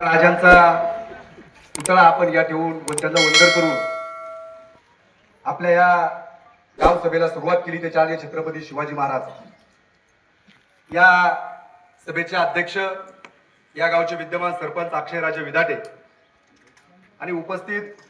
राजांचा पुतळा आपण या ठेवून त्यांना वंदन करून आपल्या या गाव सभेला सुरुवात केली. त्याच्या आधी छत्रपती शिवाजी महाराज या सभेचे अध्यक्ष, या गावचे विद्यमान सरपंच अक्षयराजे विधाटे आणि उपस्थित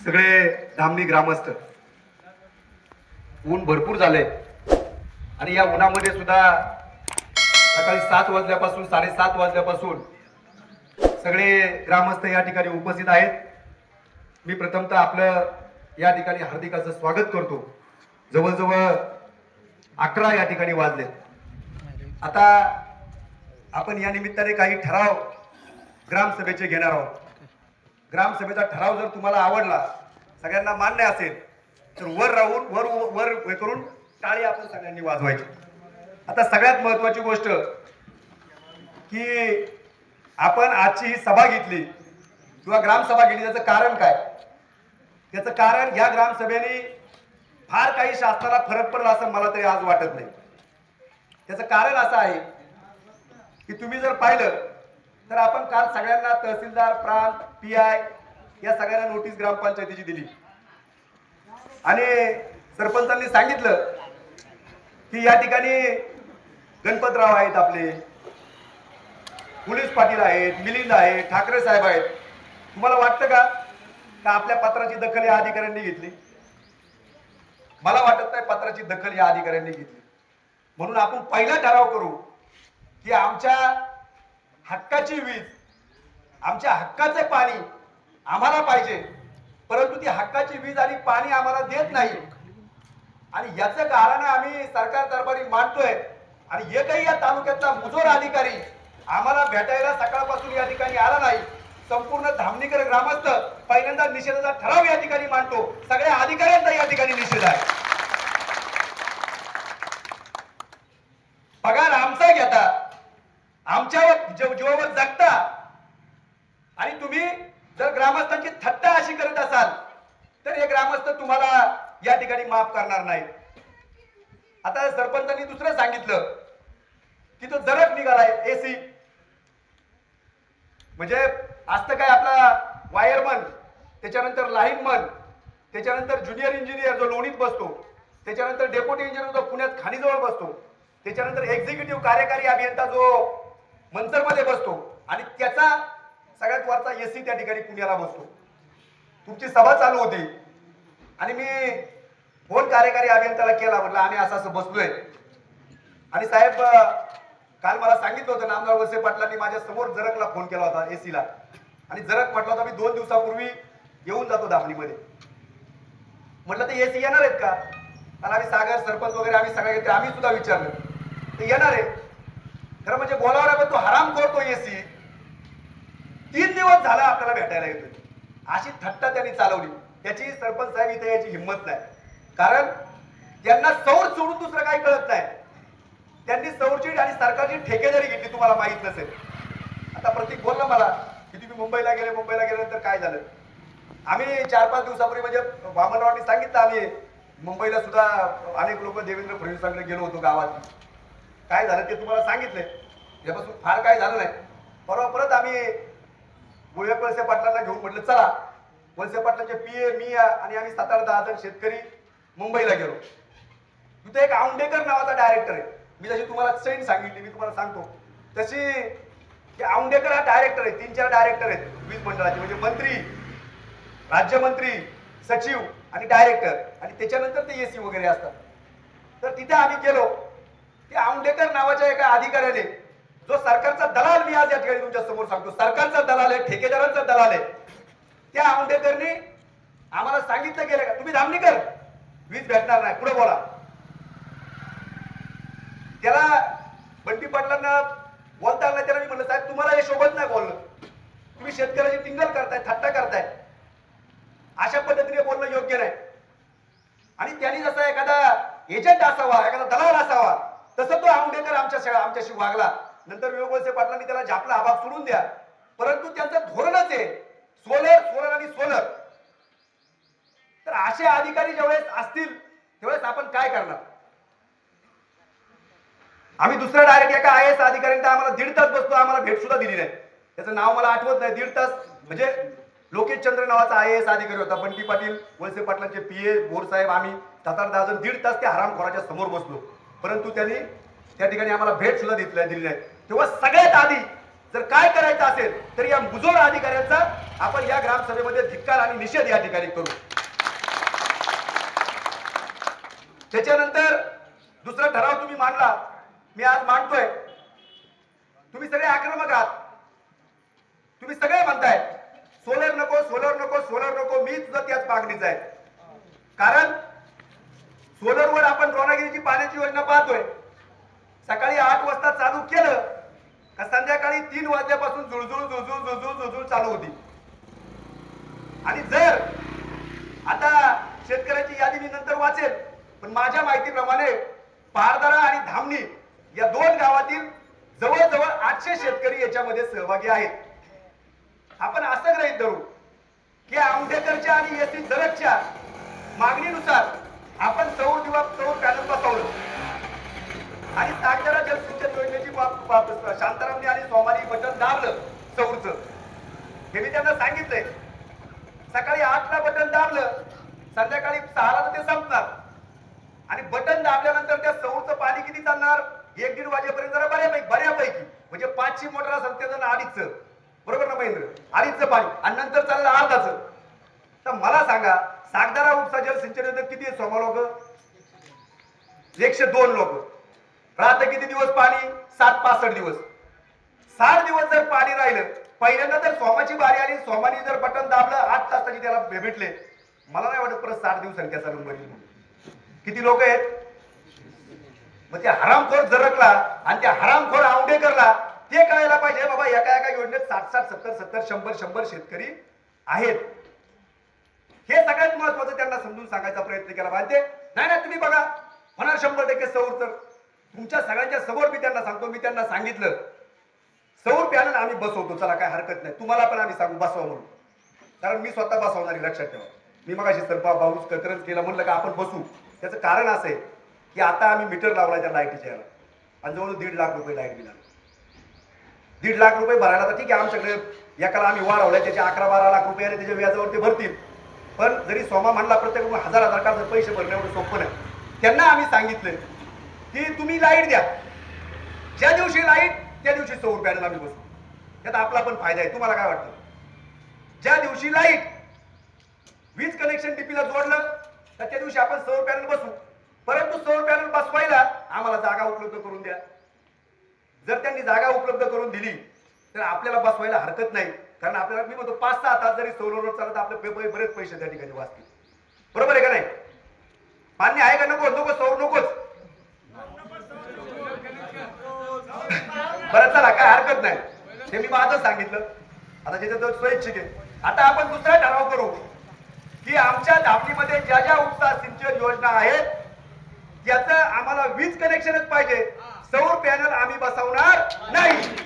सगळे धामणी ग्रामस्थ. ऊन भरपूर झाले आणि या उन्हामध्ये सुद्धा सकाळी 7 वाजल्यापासून 7:30 वाजल्यापासून सगळे ग्रामस्थ या ठिकाणी उपस्थित आहेत. मी प्रथमतः आपलं या ठिकाणी हार्दिक असं स्वागत करतो. जवळजवळ 11 या ठिकाणी वाजले. आता आपण या निमित्ताने काही ठराव ग्रामसभेचे घेणार आहोत. ग्रामसभेचा ठराव जर तुम्हाला आवडला, सगळ्यांना मान्य असेल, तर वर राहून वर करून टाळी आपण सगळ्यांनी वाजवायची. आता सगळ्यात महत्वाची गोष्ट की आपण आजची ही सभा घेतली किंवा ग्रामसभा घेतली, त्याचं कारण काय? त्याचं कारण या ग्रामसभेने फार काही शासनाला फरक पडला असं मला तरी आज वाटत नाही. त्याचं कारण असं आहे की तुम्ही जर पाहिलं तर आपण काल सगळ्यांना तहसीलदार, प्रांत, पीआय या सगळ्यांना नोटीस ग्रामपंचायतीची दिली आणि सरपंचांनी सांगितलं की या ठिकाणी गणपतराव आहेत, आपले पोलीस पाटील आहेत, मिलिंद आहेत, ठाकरे साहेब आहेत. तुम्हाला वाटतं का आपल्या पत्राची दखल या अधिकाऱ्यांनी घेतली? मला वाटत नाही पत्राची दखल या अधिकाऱ्यांनी घेतली. म्हणून आपण पहिला ठराव करू की आमच्या हक्काची वीज, आमच्या हक्काचे पाणी आम्हाला पाहिजे, परंतु ती हक्काची वीज आणि पाणी आम्हाला देत नाही. आणि याचं कारण आम्ही सरकार दरबारी मांडतोय आणि एकही या तालुक्यातला मुजोर अधिकारी आम्हाला भेटायला सकाळपासून या ठिकाणी आला नाही. संपूर्ण धामणीकर ग्रामस्थ पहिल्यांदा निषेधाचा ठराव या ठिकाणी मांडतो. सगळ्या अधिकाऱ्यांचा या ठिकाणी निषेध आहे. पगार आमचा घेता, आमच्यावर जीवावर जगता आणि तुम्ही जर ग्रामस्थांची थट्टा अशी करत असाल तर हे ग्रामस्थ तुम्हाला या ठिकाणी माफ करणार नाही. आता सरपंचांनी दुसरं सांगितलं की तो जरब निघालाय एसी, म्हणजे असतं काय, आपला वायरमन, त्याच्यानंतर लाईनमन, त्याच्यानंतर ज्युनियर इंजिनियर जो लोणीत बसतो, त्याच्यानंतर डेप्युटी इंजिनियर जो पुण्यात खाणीजवळ बसतो, त्याच्यानंतर एक्झिक्युटिव्ह कार्यकारी अभियंता जो मंचरमध्ये बसतो आणि त्याचा सगळ्यात वरचा एसी त्या ठिकाणी पुण्याला बसतो. तुमची सभा चालू होती आणि मी फोन कार्यकारी अभियंत्याला केला, म्हटलं आम्ही असं बसलोय आणि साहेब काल मला सांगितलं होतं नामदार वळसे पाटलांनी माझ्या समोर जरकला फोन केला होता एसीला आणि जरक म्हटलं होता मी 2 दिवसापूर्वी येऊन जातो धामणीमध्ये. म्हटलं ते एसी येणार आहेत का? आणि आम्ही सागर सरपंच वगैरे आम्ही सगळे घेतले, आम्ही सुद्धा विचारलं ते येणार आहे खरं, म्हणजे बोलावला पण तो हराम करतो एसी 3 दिवस झाला आपल्याला भेटायला येतोय. अशी थट्टा त्यांनी चालवली. त्याची सरपंच साहेब इथे याची हिंमत नाही, कारण त्यांना सौर सोडून दुसरं काही कळत नाही. त्यांनी सौरची आणि सरकारची ठेकेदारी घेतली, तुम्हाला माहित नसेल. आता प्रतीक बोलला मला की तुम्ही मुंबईला गेल्यानंतर काय झालं. आम्ही 4-5 दिवसापूर्वी, म्हणजे वामनरावांनी सांगितलं, आम्ही मुंबईला सुद्धा अनेक लोक देवेंद्र फडणवीसांकडे गेलो होतो. गावात काय झालं ते तुम्हाला सांगितलंय. यापासून फार काय झालं नाही. परवा परत आम्ही वळसे पाटलांना घेऊन म्हटलं चला, वळसे पाटलांचे पीए, मी आणि आम्ही 7-8-10 जण शेतकरी मुंबईला गेलो. तिथे एक औंडेकर नावाचा डायरेक्टर आहे. मी जशी तुम्हाला चैन सांगितली, मी तुम्हाला सांगतो तशी औंडेकर हा डायरेक्टर आहे. 3-4 डायरेक्टर आहेत वीज मंडळाचे, म्हणजे मंत्री, राज्यमंत्री, सचिव आणि डायरेक्टर, आणि त्याच्यानंतर ते एसी वगैरे असतात. तर तिथे आम्ही गेलो. ते औंडेकर नावाच्या एका अधिकाऱ्याने, जो सरकारचा दलाल, मी आज या ठिकाणी तुमच्या समोर सांगतो, सरकारचा दलाल आहे, ठेकेदारांचा दलाल आहे, त्या औंडेकरने आम्हाला सांगितलं गेलं का तुम्ही धामणीकर वीज भेटणार नाही, पुढे बोला. त्याला बंटी पाटलांना बोलता आलं. त्याला मी म्हणलं साहेब तुम्हाला हे शोभत नाही बोलणं, तुम्ही शेतकऱ्याची टिंगल करताय, थट्टा करताय, अशा पद्धतीने बोलणं योग्य नाही. आणि त्यांनी जसा एखादा एजंट असावा, एखादा दलाल असावा, तसं तो औंडेकर आमच्याशी वागला. नंतर वळसे पाटलांनी त्याला झापला, हा भाग सोडून द्या. परंतु त्यांचं धोरणच आहे सोलर आणि सोलर. तर असे अधिकारी ज्यावेळेस असतील त्यावेळेस आपण काय करणार? आम्ही दुसऱ्या डायरेक्ट एका आयएस अधिकाऱ्यांना आम्हाला 1.5 तास बसलो, आम्हाला भेट सुद्धा दिली नाही. त्याचं नाव मला आठवत नाही, 1.5 तास म्हणजे लोकेश चंद्र नावाचा IAS अधिकारी होता, बंटी पाटील वळसे पाटलांचे PA बोर साहेब, आम्ही 7-8 जण 1.5 तास त्या हरामखोराच्या समोर बसलो, परंतु त्यांनी त्या ठिकाणी आम्हाला भेट सुद्धा दिली नाही. तेव्हा सगळ्यात आधी जर काय करायचं असेल तर या मुजोर अधिकाऱ्यांचा आपण या ग्रामसभेमध्ये धिक्कार आणि निषेध या ठिकाणी करू. त्याच्यानंतर दुसरा ठराव तुम्ही मांडला, मी आज मांडतोय. तुम्ही सगळे आक्रमक आहात, तुम्ही सगळे म्हणताय सोलर नको, सोलर नको, सोलर नको. मी सुद्धा त्याच मागणीचा आहे. कारण सोलरवर आपण द्रोणागिरीची पाण्याची योजना पाहतोय. सकाळी 8 वाजता चालू केलं का संध्याकाळी 3 वाजल्यापासून जुळजुळ जुळजुळ जुळजुळ जुळजुळ चालू होती. आणि जर आता शेतकऱ्याची यादी मी नंतर वाचेल, पण माझ्या माहितीप्रमाणे पारदरा आणि धामणी या 2 गावातील जवळजवळ 800 शेतकरी याच्यामध्ये सहभागी आहेत. आपण असं गृहीत धरू की आंबेडकरच्या आणि एसी जरगच्या मागणीनुसार आपण सौर पॅनल बसवलं आणि सागरा जलसिंचन योजनेची शांतारामने आणि सोमानी बटन दाबलं सौरचं. हे मी त्यांना सांगितलंय. सकाळी 8ला बटन दाबलं, संध्याकाळी 6ला ते संपणार. आणि बटन दाबल्यानंतर त्या सौरचं पाणी किती चालणार? 1-1.5 वाजेपर्यंत जरा बऱ्यापैकी म्हणजे 5ची मोटर असेल ते 2.5चं, बरोबर ना महेंद्र? 2.5चं पाणी आणि नंतर चाललं अर्धाचं. तर मला सांगा सागरा उपसा जल सिंचन योजनेत किती आहे सोमा लोक? 102 लोक. राहतं किती दिवस पाणी? 65 दिवस. 60 दिवस जर पाणी राहिलं, पहिल्यांदा जर सोमाची बारी आली, सोमानी जर बटन दाबलं 8 तासाची त्याला भेटले, मला नाही वाटत परत 60 दिवसांनी नंबर येईल. किती लोक आहेत? मग त्या हरामखोर जरकला आणि त्या हरामखोर आंबेडकरला ते कळायला पाहिजे बाबा एका योजनेत 60-60, 70-70, 100-100 शेतकरी आहेत. हे सगळ्यात महत्वाचं त्यांना समजून सांगायचा प्रयत्न केला पाहिजे. नाही तुम्ही बघा होणार 100% सौर. तर तुमच्या सगळ्यांच्या समोर मी त्यांना सांगतो, मी त्यांना सांगितलं सौर पॅनल आम्ही बसवतो, चला काय हरकत नाही, तुम्हाला पण आम्ही सांगू बसवा म्हणून. कारण मी स्वतः बसवणारी, लक्षात ठेवा. मी मगाशी सरपा बाऊस कतरच केला, म्हणलं का आपण बसू. त्याचं कारण असं आहे की आता आम्ही मीटर लावला त्या लाईटीच्या याला आणि जवळ 1.5 लाख रुपये लाईट बिल आलं. 1.5 लाख रुपये भरायला तर ठीक आहे, आमच्याकडे एकाला आम्ही वाढवलाय, त्याचे 11-12 लाख रुपये आणि त्याच्या व्याजावर ते भरतील. पण जरी सोमा म्हणला प्रत्येक 1000 का पैसे भरणे एवढं सोपं नाही. त्यांना आम्ही सांगितलं की तुम्ही लाईट द्या, ज्या दिवशी लाईट त्या दिवशी सौर पॅनल आम्ही बसू. त्यात आपला पण फायदा आहे. तुम्हाला काय वाटतं? ज्या दिवशी लाईट वीज कनेक्शन टीपीला जोडलं तर त्या दिवशी आपण सौर पॅनल बसू. परंतु सौर पॅनल बसवायला आम्हाला जागा उपलब्ध करून द्या. जर त्यांनी जागा उपलब्ध करून दिली तर आपल्याला बसवायला हरकत नाही. कारण आपल्याला मी म्हणतो 5-6 तास जरी सौरवर चालत आपले बरेच पैसे त्या ठिकाणी वाचतील. बरोबर आहे का नाही? मान्य आहे का? नको नको सौर नकोच. बरं चला काय हरकत नाही, ते मी माझं सांगितलं. आता ज्याच्यात स्वैच्छिक आहे. आता आपण दुसरा ठराव करू की आमच्या धामणीमध्ये ज्या ज्या उपसा सिंचन योजना आहेत त्याचं आम्हाला वीज कनेक्शनच पाहिजे, सौर पॅनल आम्ही बसवणार नाही.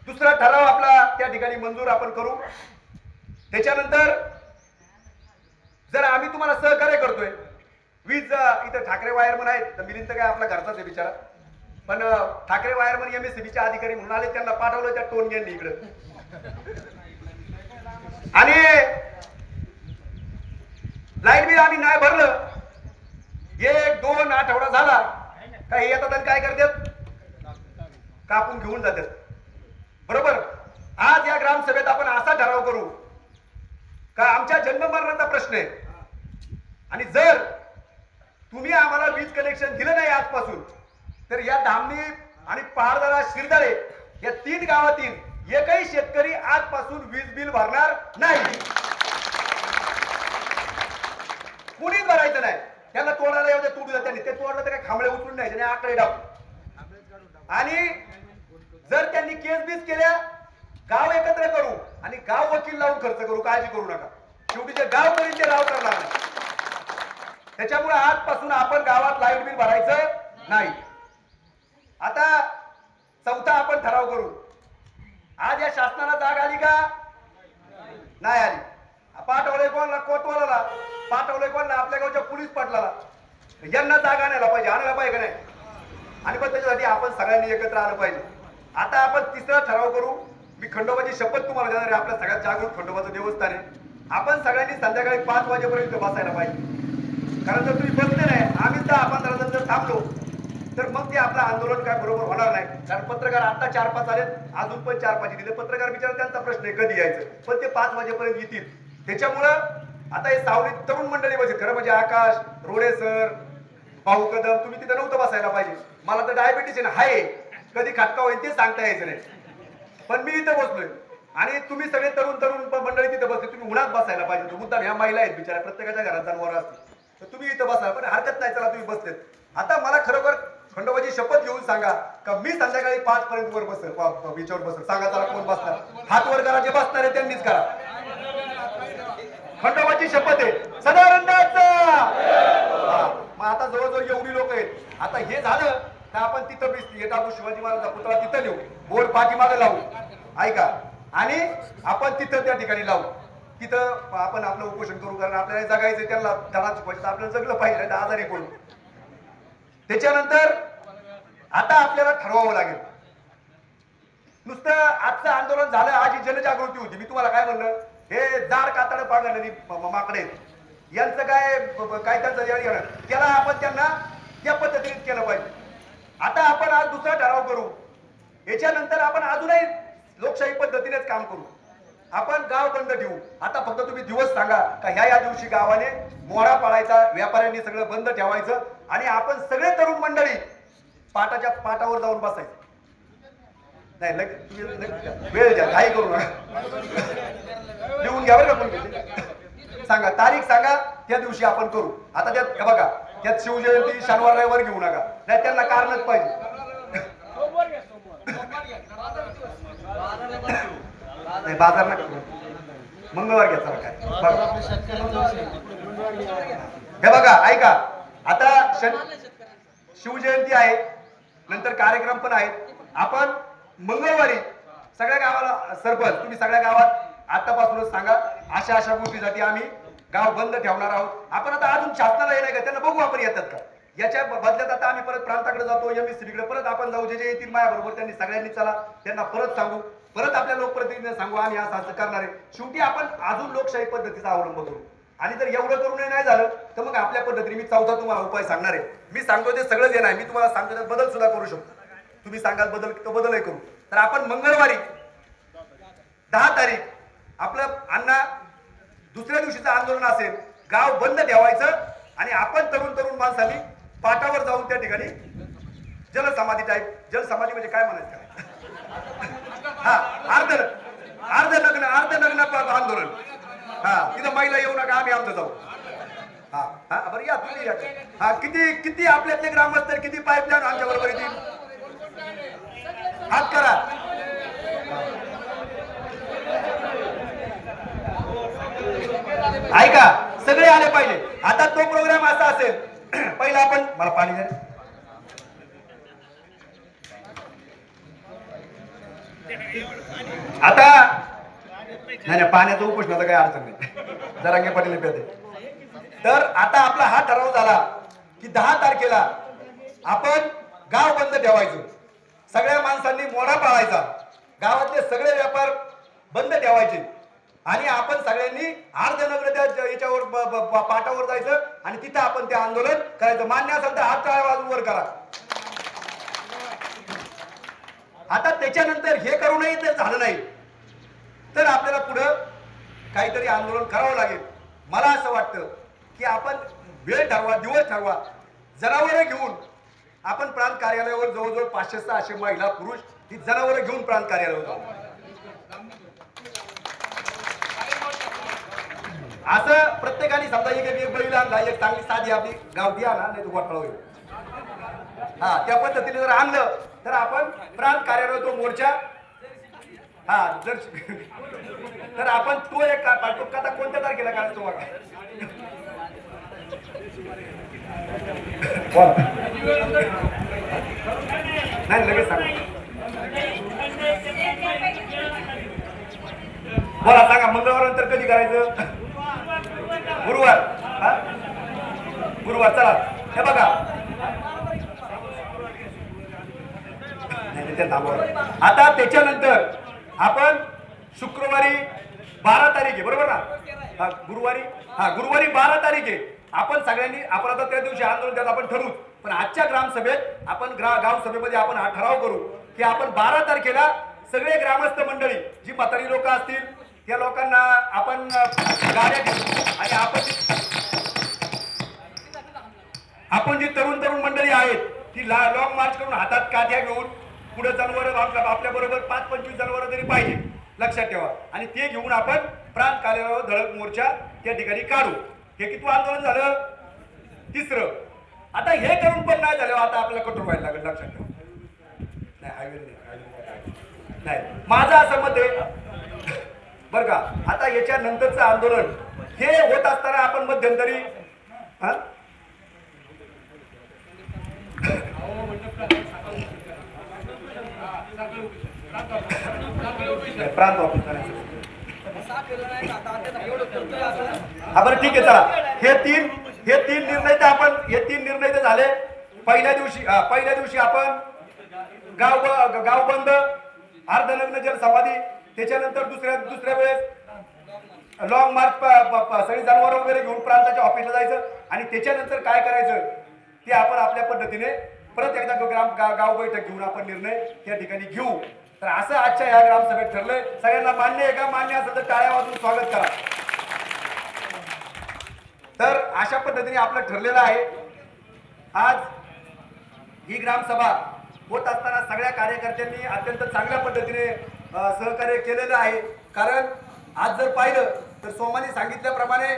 दुसरा ठराव आपला त्या ठिकाणी मंजूर आपण करू. त्याच्यानंतर जर आम्ही तुम्हाला सहकार्य करतोय, वीज इथं ठाकरे वायरमन आहेत तर मिलिंद तर काय आपला घरचाच आहे बिचारा, पण ठाकरे वायरमन MSCBचे अधिकारी म्हणून आले, त्यांना पाठवलं त्या टोनग्यांनी इकडं. आणि लाईट बिल आम्ही नाही भरलं, 1-2 आठवडा झाला काय येतात आणि काय करतात? कापून घेऊन जातात. बरोबर. आज या ग्रामसभेत आपण असा ठराव करू का आमच्या जन्ममरणाचा प्रश्न आहे आणि जर तुम्ही आम्हाला वीज कनेक्शन दिलं नाही आजपासून तर या धामणी आणि पहाडदरा शिरदळे या 3 गावातील एकही शेतकरी आजपासून वीज बिल भरणार नाही. कुणीच भरायचं नाही. त्याला तोडायला येऊ दे, तोडू द्या. त्यांनी ते तोडलं तर काय खांबळे उचलून नाही त्याने आकडे टाकू. आणि जर त्यांनी केस बीस केल्या गाव एकत्र करू आणि गाव वकील लावून खर्च करू, काळजी करू नका. शेवटी जे गाव करीन ते राव करणार नाही. त्याच्यामुळे आजपासून आपण गावात लाईट बिल भरायचं नाही. आता चौथा आपण ठराव करू. आज या शासनाला जाग आली का? नाही आली. पाठवलंय कोणाला? कोतवालाला. पाठवलंय कोणाला? आपल्या गावच्या पोलीस पाटलाला. यांना जागा आणायला पाहिजे, आणायला पाहिजे का नाही? आणि पण त्याच्यासाठी आपण सगळ्यांनी एकत्र आलं पाहिजे. आता आपण तिसरा ठराव करू. मी खंडोबाची शपथ तुम्हाला देणार आहे. आपल्या सगळ्यात जागृत खंडोबाचं देवस्थान आहे. आपण सगळ्यांनी संध्याकाळी 5 वाजेपर्यंत बसायला पाहिजे. कारण जर तुम्ही बसले नाही, आम्ही 10-15 जण जर थांबलो तर मग ते आपलं आंदोलन काय बरोबर होणार नाही. कारण पत्रकार आता 4-5 आलेत, अजून पण 4-5 दिले. पत्रकार बिचारा त्यांचा प्रश्न आहे कधी यायचं, पण ते 5 वाजेपर्यंत येतील. त्याच्यामुळं आता हे सावलीत तरुण मंडळी बसली. खरं म्हणजे आकाश रोडे सर, भाऊ कदम, तुम्ही तिथं नव्हतं बसायला पाहिजे. मला तर डायबिटीस आहे ना, हाय कधी खाटका होईल ते सांगता यायचं नाही. पण मी इथं बसलोय आणि तुम्ही सगळे तरुण मंडळी तिथं बसले. तुम्ही उन्हात बसायला पाहिजे. मुद्दाम ह्या महिला आहेत बिचारा, प्रत्येकाच्या घरात जनावर असते, तर तुम्ही इथं बसा. पण हरकत नाही, चला तुम्ही बसलेत. आता मला खरोखर खंडोबाची शपथ घेऊन सांगा का मी संध्याकाळी 5 पर्यंत वर बसेल, विचार बसेल. सांगा चला कोण बसणार? हात वर करा, जे बसणार आहे त्यांनीच करा. खंडोबाची शपथ आहे सदानंदाचा. मग आता जवळजवळ एवढी लोक आहेत. आता हे झालं तर आपण तिथं हे टाकू, शिवाजी महाराजांचा पुतळा तिथं नेऊ, बोर्ड पाठीमागे लावू, ऐका, आणि आपण तिथं त्या ठिकाणी लावू. तिथं आपण आपलं उपोषण करू. कारण आपल्याला जगायचं, त्यांना धडा शिकवायचं, आपल्याला जगलं पाहिजे, आजारी पडू. त्याच्यानंतर आता आपल्याला ठरवावं लागेल. नुसतं आजचं आंदोलन झालं, आज ही जनजागृती होती. मी तुम्हाला काय म्हणलं, हे दार कातड पागणारी माकडे यांचं काय त्यांचं येणं, त्याला आपण त्यांना त्या पद्धतीने केलं पाहिजे. आता आपण आज दुसरा ठराव करू. याच्यानंतर आपण अजूनही लोकशाही पद्धतीनेच काम करू. आपण गाव बंद ठेवू. आता फक्त तुम्ही दिवस सांगा का ह्या दिवशी गावाने मोडा पाळायचा, व्यापाऱ्यांनी सगळं बंद ठेवायचं आणि आपण सगळे तरुण मंडळी पाटाच्या पाटावर जाऊन बसायचं. नाही वेळ द्या, काही करू नका, लिहून घ्या बरं का. कोण सांगा, तारीख सांगा, त्या दिवशी आपण करू. आता त्यात बघा, त्यात शिवजयंती शनिवार रविवार घेऊ नका, नाही त्यांना कारणच पाहिजे. नाही बाजार नका, मंगळवार घ्या. चला काय हे बघा, ऐका, आता शिवजयंती आहे, नंतर कार्यक्रम पण आहेत. आपण मंगळवारी सगळ्या गावाला सरपंच, तुम्ही सगळ्या गावात आतापासूनच सांगा अशा अशा गोष्टीसाठी आम्ही गाव बंद ठेवणार आहोत. आपण आता अजून शासनाला येणार का, त्यांना बघू आपण येतात का. याच्या बदल्यात आता आम्ही परत प्रांताकडे जातो, MSCB कडे परत आपण जाऊ. जे जे येतील माझ्याबरोबर त्यांनी सगळ्यांनी चला, त्यांना परत सांगू, परत आपल्या लोकप्रतिनिधींना सांगू आम्ही असं असं करणार आहे. शेवटी आपण अजून लोकशाही पद्धतीचा अवलंब करू. आणि जर एवढं करूनही नाही झालं तर मग आपल्या पद्धतीने मी चौथा तुम्हाला उपाय सांगणार आहे. मी सांगतो ते सगळं जे नाही, मी तुम्हाला सांगतो त्यात बदल सुद्धा करू शकतो. तुम्ही सांगाल बदल, तो बदलही करू. तर आपण मंगळवारी 10 तारीख आपलं अण्णा दुसऱ्या दिवशीचं आंदोलन असेल, गाव बंद ठेवायचं आणि आपण तरुण माणसांनी पाटावर जाऊन त्या ठिकाणी जलसमाधी टाईप, जलसमाधी म्हणजे काय म्हणायचं, हा अर्ध नग्न आंदोलन. हा, तिथं महिला येऊ नका, आम्ही आमचं जाऊ. हा हा बरं या तुम्ही या. हा, किती आपल्यातले ग्रामस्थ, किती पाईपलाईन आमच्या बरोबर येतील, हात करा. ऐका, सगळे आले पाहिजे. आता तो प्रोग्राम असा असेल, पहिला आपण, मला पाणी द्या. आता नाही पाण्याचं उपोषणाचं काही अडचण नाही, जरांगे पाटील पेते. तर आता आपला हा ठराव झाला की 10 तारखेला आपण गाव बंद ठेवायचं, सगळ्या माणसांनी मोडा पाळायचा, गावातले सगळे व्यापार बंद ठेवायचे आणि आपण सगळ्यांनी अर्धनग्न त्या याच्यावर पाटावर जायचं आणि तिथं आपण ते आंदोलन करायचं. मान्य असेल तर हात टाळ्या वाजून वर करा. आता त्याच्यानंतर हे करूनही जर झालं नाही तर आपल्याला पुढं काहीतरी आंदोलन करावं लागेल. मला असं वाटतं की आपण वेळ ठरवा, दिवस ठरवा, जनावरं घेऊन आपण प्रांत कार्यालयावर जवळजवळ 500-600 महिला पुरुष ही जनावरं घेऊन प्रांत कार्यालयावर जाऊ. असं प्रत्येकाने समजा एक बैल आणला, एक चांगली साधी आपली गावठी आणा, नाही तो घोटाळा होईल. हा, त्या पद्धतीने जर आणलं तर आपण प्रांत कार्यालय तो मोर्चा, हा जर तर आपण तो एक पाठवतो. आता कोणत्या तारखेला काढतो बघा, नाही लगेच सांगा, बोला सांगा. मंगळवार नंतर कधी करायचं? गुरुवार. हा गुरुवार. चला हे बघा, त्या थांबवा. आता त्याच्यानंतर आपण शुक्रवारी 12 तारीख आहे बरोबर ना, गुरुवारी 12 तारीख आहे. आपण सगळ्यांनी आपण आता त्या दिवशी आंदोलन त्यात आपण ठरवू, पण आजच्या ग्रामसभेत आपण गाव सभेमध्ये आपण हा ठराव करू की आपण 12 तारखेला सगळे ग्रामस्थ मंडळी जी म्हातारी लोक असतील त्या लोकांना आपण गाड्या घेऊ आणि आपण जी तरुण मंडळी आहेत ती लॉंग मार्च करून हातात काठ्या घेऊन पुढे जनावर आपल्या बरोबर 5-25 जनावर तरी पाहिजे लक्षात ठेवा, आणि ते घेऊन आपण प्रांत कार्यालयावर धडक मोर्चा त्या ठिकाणी काढू. हे किती आंदोलन झालं? 3रं. आता हे करून पण नाही झालं, आता आपल्याला कठोर व्हायला लागेल लक्षात ठेवा. नाही माझं असं मत आहे बरं का. आता याच्या नंतरचं आंदोलन हे होत असताना आपण मध्यंतरी प्रांत ऑफिस बरं ठीक आहे. चला हे तीन निर्णय तर झाले. पहिल्या दिवशी आपण गाव बंद, अर्धनग्न जल समाधी, त्याच्यानंतर दुसऱ्या वेळेस लॉंग मार्च सगळी जनावर वगैरे घेऊन प्रांताच्या ऑफिसला जायचं, आणि त्याच्यानंतर काय करायचं ते आपण आपल्या पद्धतीने परत एकदा गाव बैठक घेऊन आपण निर्णय त्या ठिकाणी घेऊ. तर असं आजच्या या ग्रामसभेत ठरलंय. सगळ्यांना मान्य आहे का? मान्य असेल तर टाळ्या वाजवून स्वागत करा. तर अशा पद्धतीने आपलं ठरलेलं आहे. आज ही ग्रामसभा होत असताना सगळ्या कार्यकर्त्यांनी अत्यंत चांगल्या पद्धतीने सहकार्य केलेलं आहे. कारण आज जर पाहिलं तर सोमानी सांगितल्याप्रमाणे